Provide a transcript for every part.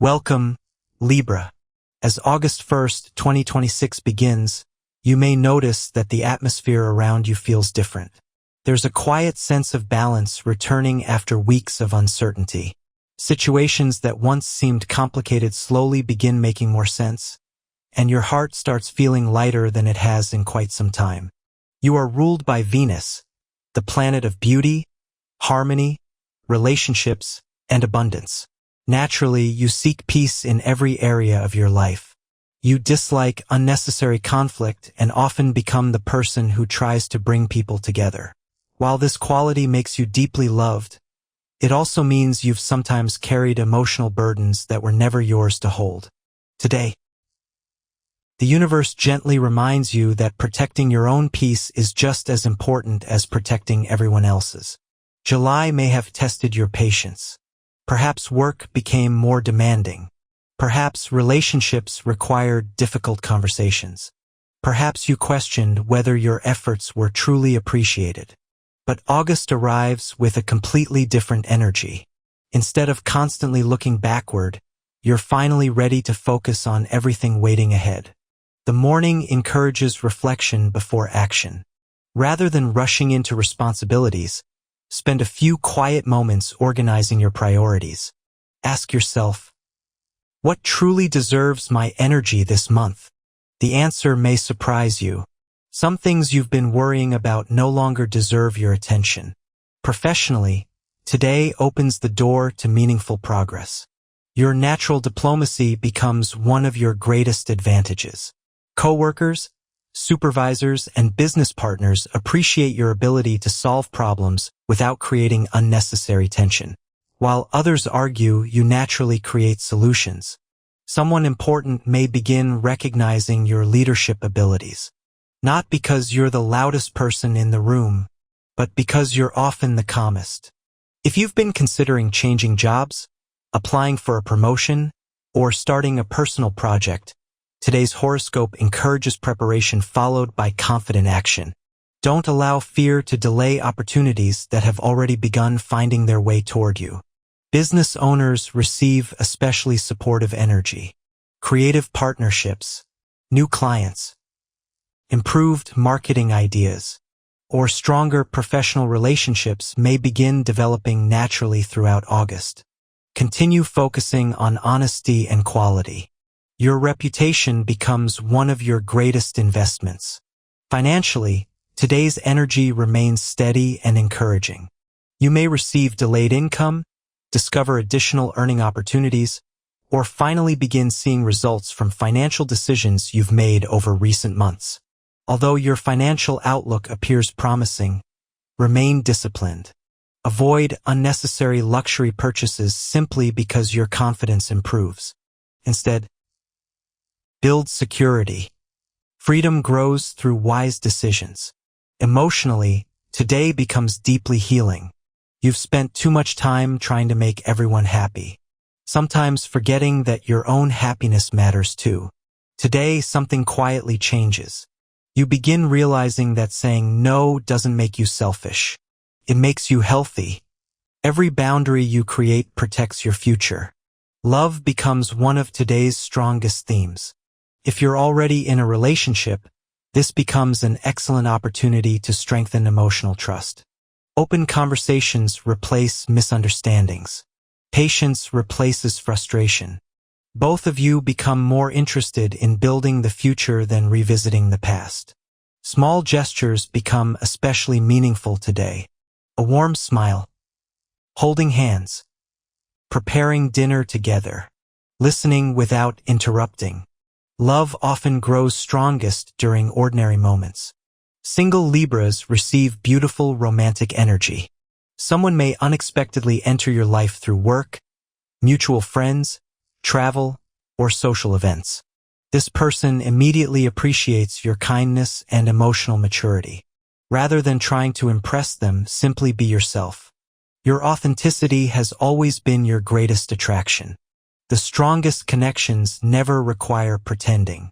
Welcome, Libra. As August 1st, 2026 begins, you may notice that the atmosphere around you feels different. There's a quiet sense of balance returning after weeks of uncertainty. Situations that once seemed complicated slowly begin making more sense, and your heart starts feeling lighter than it has in quite some time. You are ruled by Venus, the planet of beauty, harmony, relationships, and abundance. Naturally, you seek peace in every area of your life. You dislike unnecessary conflict and often become the person who tries to bring people together. While this quality makes you deeply loved, it also means you've sometimes carried emotional burdens that were never yours to hold. Today, the universe gently reminds you that protecting your own peace is just as important as protecting everyone else's. July may have tested your patience. Perhaps work became more demanding. Perhaps relationships required difficult conversations. Perhaps you questioned whether your efforts were truly appreciated. But August arrives with a completely different energy. Instead of constantly looking backward, you're finally ready to focus on everything waiting ahead. The morning encourages reflection before action. Rather than rushing into responsibilities, spend a few quiet moments organizing your priorities. Ask yourself, what truly deserves my energy this month? The answer may surprise you. Some things you've been worrying about no longer deserve your attention. Professionally, today opens the door to meaningful progress. Your natural diplomacy becomes one of your greatest advantages. Coworkers, supervisors, and business partners appreciate your ability to solve problems without creating unnecessary tension. While others argue, you naturally create solutions. Someone important may begin recognizing your leadership abilities. Not because you're the loudest person in the room, but because you're often the calmest. If you've been considering changing jobs, applying for a promotion, or starting a personal project, today's horoscope encourages preparation followed by confident action. Don't allow fear to delay opportunities that have already begun finding their way toward you. Business owners receive especially supportive energy. Creative partnerships, new clients, improved marketing ideas, or stronger professional relationships may begin developing naturally throughout August. Continue focusing on honesty and quality. Your reputation becomes one of your greatest investments. Financially, today's energy remains steady and encouraging. You may receive delayed income, discover additional earning opportunities, or finally begin seeing results from financial decisions you've made over recent months. Although your financial outlook appears promising, remain disciplined. Avoid unnecessary luxury purchases simply because your confidence improves. Instead, build security. Freedom grows through wise decisions. Emotionally, today becomes deeply healing. You've spent too much time trying to make everyone happy, sometimes forgetting that your own happiness matters too. Today, something quietly changes. You begin realizing that saying no doesn't make you selfish. It makes you healthy. Every boundary you create protects your future. Love becomes one of today's strongest themes. If you're already in a relationship, this becomes an excellent opportunity to strengthen emotional trust. Open conversations replace misunderstandings. Patience replaces frustration. Both of you become more interested in building the future than revisiting the past. Small gestures become especially meaningful today. A warm smile, holding hands, preparing dinner together, listening without interrupting. Love often grows strongest during ordinary moments. Single Libras receive beautiful romantic energy. Someone may unexpectedly enter your life through work, mutual friends, travel, or social events. This person immediately appreciates your kindness and emotional maturity. Rather than trying to impress them, simply be yourself. Your authenticity has always been your greatest attraction. The strongest connections never require pretending.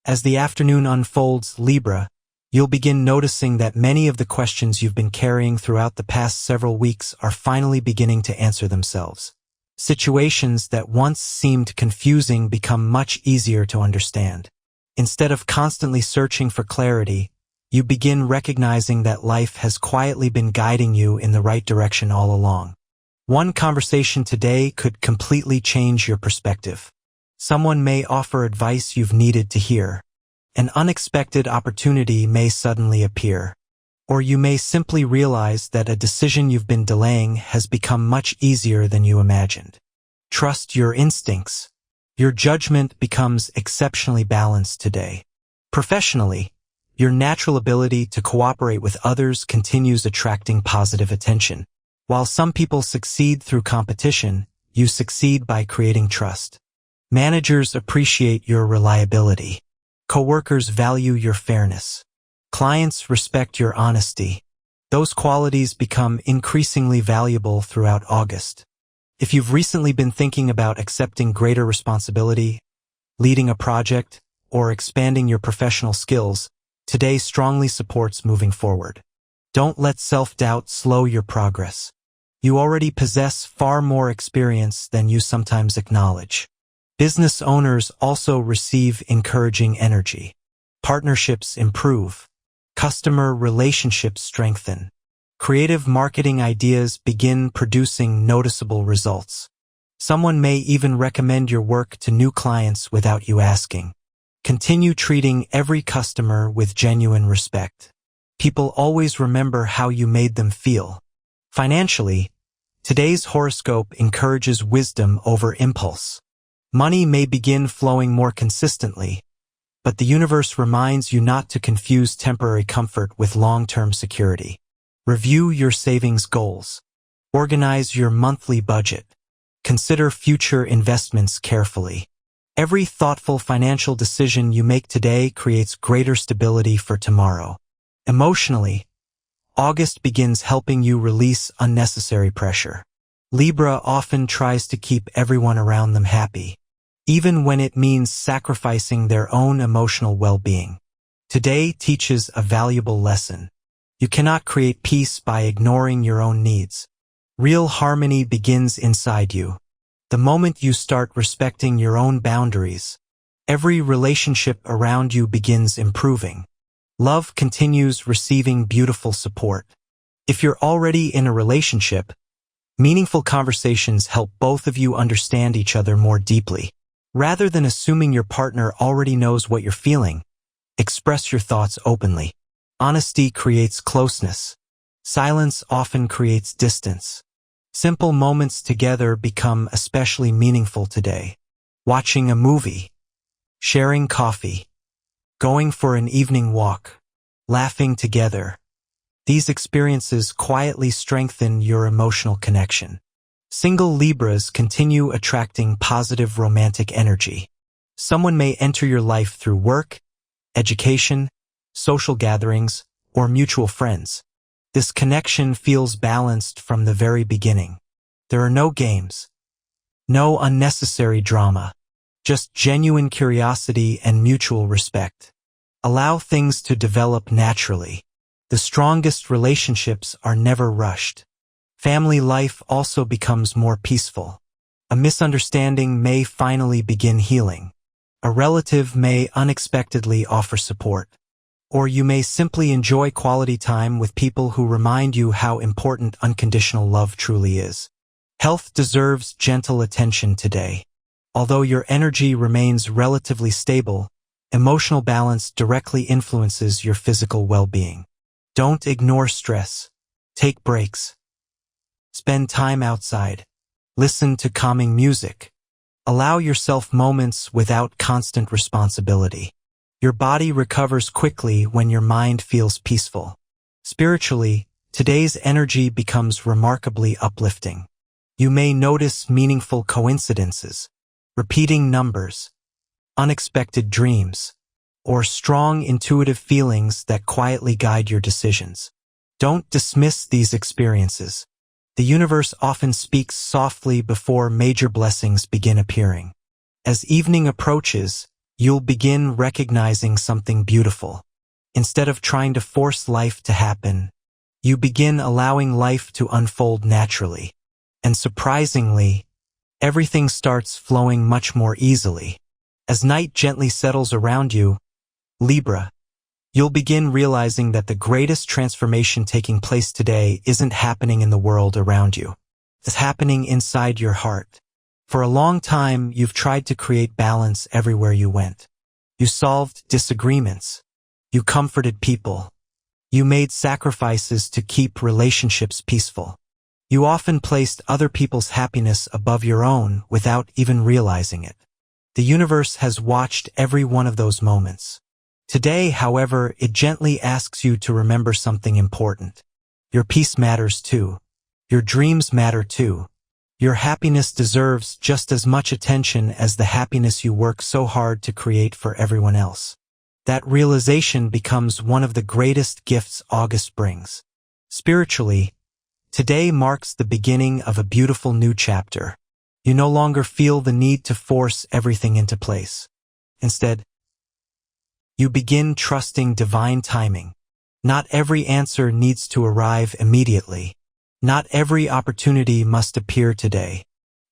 As the afternoon unfolds, Libra, you'll begin noticing that many of the questions you've been carrying throughout the past several weeks are finally beginning to answer themselves. Situations that once seemed confusing become much easier to understand. Instead of constantly searching for clarity, you begin recognizing that life has quietly been guiding you in the right direction all along. One conversation today could completely change your perspective. Someone may offer advice you've needed to hear. An unexpected opportunity may suddenly appear. Or you may simply realize that a decision you've been delaying has become much easier than you imagined. Trust your instincts. Your judgment becomes exceptionally balanced today. Professionally, your natural ability to cooperate with others continues attracting positive attention. While some people succeed through competition, you succeed by creating trust. Managers appreciate your reliability. Coworkers value your fairness. Clients respect your honesty. Those qualities become increasingly valuable throughout August. If you've recently been thinking about accepting greater responsibility, leading a project, or expanding your professional skills, today strongly supports moving forward. Don't let self-doubt slow your progress. You already possess far more experience than you sometimes acknowledge. Business owners also receive encouraging energy. Partnerships improve. Customer relationships strengthen. Creative marketing ideas begin producing noticeable results. Someone may even recommend your work to new clients without you asking. Continue treating every customer with genuine respect. People always remember how you made them feel. Financially, today's horoscope encourages wisdom over impulse. Money may begin flowing more consistently, but the universe reminds you not to confuse temporary comfort with long-term security. Review your savings goals. Organize your monthly budget. Consider future investments carefully. Every thoughtful financial decision you make today creates greater stability for tomorrow. Emotionally, August begins helping you release unnecessary pressure. Libra often tries to keep everyone around them happy, even when it means sacrificing their own emotional well-being. Today teaches a valuable lesson. You cannot create peace by ignoring your own needs. Real harmony begins inside you. The moment you start respecting your own boundaries, every relationship around you begins improving. Love continues receiving beautiful support. If you're already in a relationship, meaningful conversations help both of you understand each other more deeply. Rather than assuming your partner already knows what you're feeling, express your thoughts openly. Honesty creates closeness. Silence often creates distance. Simple moments together become especially meaningful today. Watching a movie, sharing coffee, going for an evening walk, laughing together. These experiences quietly strengthen your emotional connection. Single Libras continue attracting positive romantic energy. Someone may enter your life through work, education, social gatherings, or mutual friends. This connection feels balanced from the very beginning. There are no games, no unnecessary drama, just genuine curiosity and mutual respect. Allow things to develop naturally. The strongest relationships are never rushed. Family life also becomes more peaceful. A misunderstanding may finally begin healing. A relative may unexpectedly offer support. Or you may simply enjoy quality time with people who remind you how important unconditional love truly is. Health deserves gentle attention today. Although your energy remains relatively stable, emotional balance directly influences your physical well-being. Don't ignore stress. Take breaks. Spend time outside. Listen to calming music. Allow yourself moments without constant responsibility. Your body recovers quickly when your mind feels peaceful. Spiritually, today's energy becomes remarkably uplifting. You may notice meaningful coincidences, repeating numbers, unexpected dreams, or strong intuitive feelings that quietly guide your decisions. Don't dismiss these experiences. The universe often speaks softly before major blessings begin appearing. As evening approaches, you'll begin recognizing something beautiful. Instead of trying to force life to happen, you begin allowing life to unfold naturally. And surprisingly, Everything starts flowing much more easily. As night gently settles around you, Libra, you'll begin realizing that the greatest transformation taking place today isn't happening in the world around you. It's happening inside your heart. For a long time, you've tried to create balance everywhere you went. You solved disagreements. You comforted people. You made sacrifices to keep relationships peaceful. You often placed other people's happiness above your own without even realizing it. The universe has watched every one of those moments. Today, however, it gently asks you to remember something important. Your peace matters too. Your dreams matter too. Your happiness deserves just as much attention as the happiness you work so hard to create for everyone else. That realization becomes one of the greatest gifts August brings. Spiritually, today marks the beginning of a beautiful new chapter. You no longer feel the need to force everything into place. Instead, you begin trusting divine timing. Not every answer needs to arrive immediately. Not every opportunity must appear today.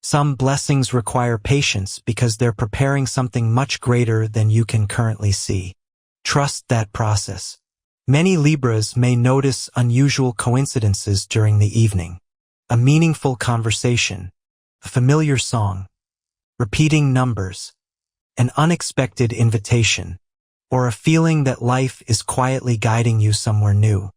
Some blessings require patience because they're preparing something much greater than you can currently see. Trust that process. Many Libras may notice unusual coincidences during the evening. A meaningful conversation, a familiar song, repeating numbers, an unexpected invitation, or a feeling that life is quietly guiding you somewhere new.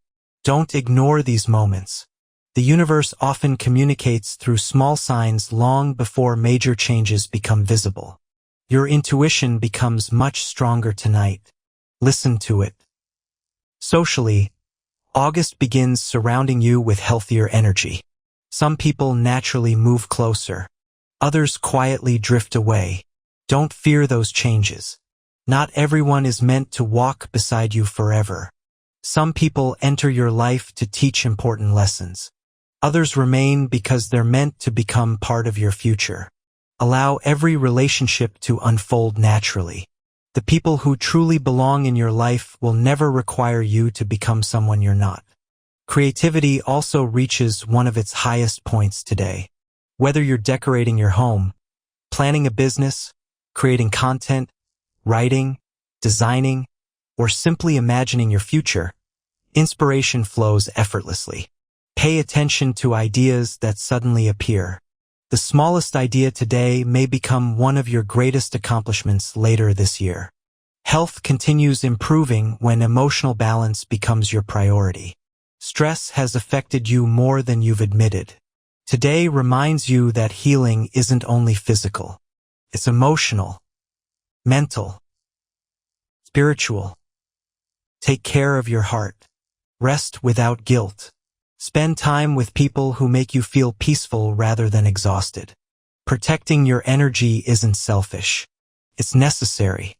Don't ignore these moments. The universe often communicates through small signs long before major changes become visible. Your intuition becomes much stronger tonight. Listen to it. Socially, August begins surrounding you with healthier energy. Some people naturally move closer. Others quietly drift away. Don't fear those changes. Not everyone is meant to walk beside you forever. Some people enter your life to teach important lessons. Others remain because they're meant to become part of your future. Allow every relationship to unfold naturally. The people who truly belong in your life will never require you to become someone you're not. Creativity also reaches one of its highest points today. Whether you're decorating your home, planning a business, creating content, writing, designing, or simply imagining your future, inspiration flows effortlessly. Pay attention to ideas that suddenly appear. The smallest idea today may become one of your greatest accomplishments later this year. Health continues improving when emotional balance becomes your priority. Stress has affected you more than you've admitted. Today reminds you that healing isn't only physical. It's emotional, mental, spiritual. Take care of your heart. Rest without guilt. Spend time with people who make you feel peaceful rather than exhausted. Protecting your energy isn't selfish. It's necessary.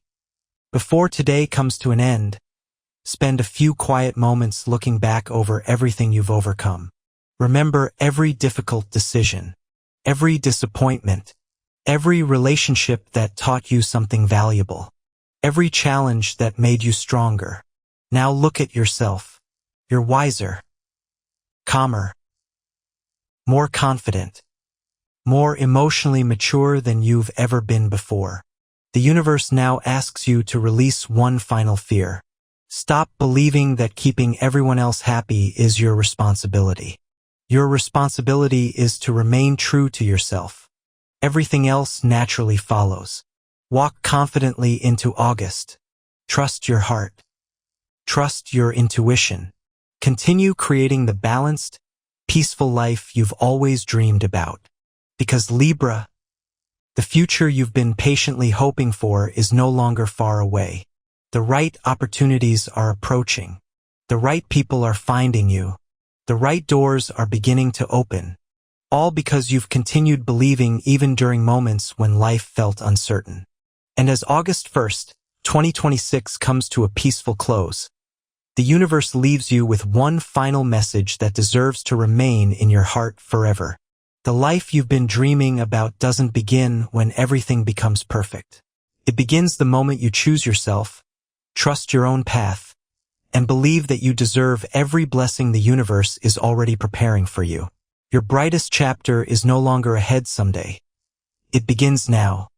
Before today comes to an end, spend a few quiet moments looking back over everything you've overcome. Remember every difficult decision, every disappointment, every relationship that taught you something valuable, every challenge that made you stronger. Now look at yourself. You're wiser, calmer, more confident, more emotionally mature than you've ever been before. The universe now asks you to release one final fear. Stop believing that keeping everyone else happy is your responsibility. Your responsibility is to remain true to yourself. Everything else naturally follows. Walk confidently into August. Trust your heart. Trust your intuition. Continue creating the balanced, peaceful life you've always dreamed about. Because Libra, the future you've been patiently hoping for is no longer far away. The right opportunities are approaching. The right people are finding you. The right doors are beginning to open. All because you've continued believing even during moments when life felt uncertain. And as August 1st, 2026 comes to a peaceful close, the universe leaves you with one final message that deserves to remain in your heart forever. The life you've been dreaming about doesn't begin when everything becomes perfect. It begins the moment you choose yourself, trust your own path, and believe that you deserve every blessing the universe is already preparing for you. Your brightest chapter is no longer ahead someday. It begins now.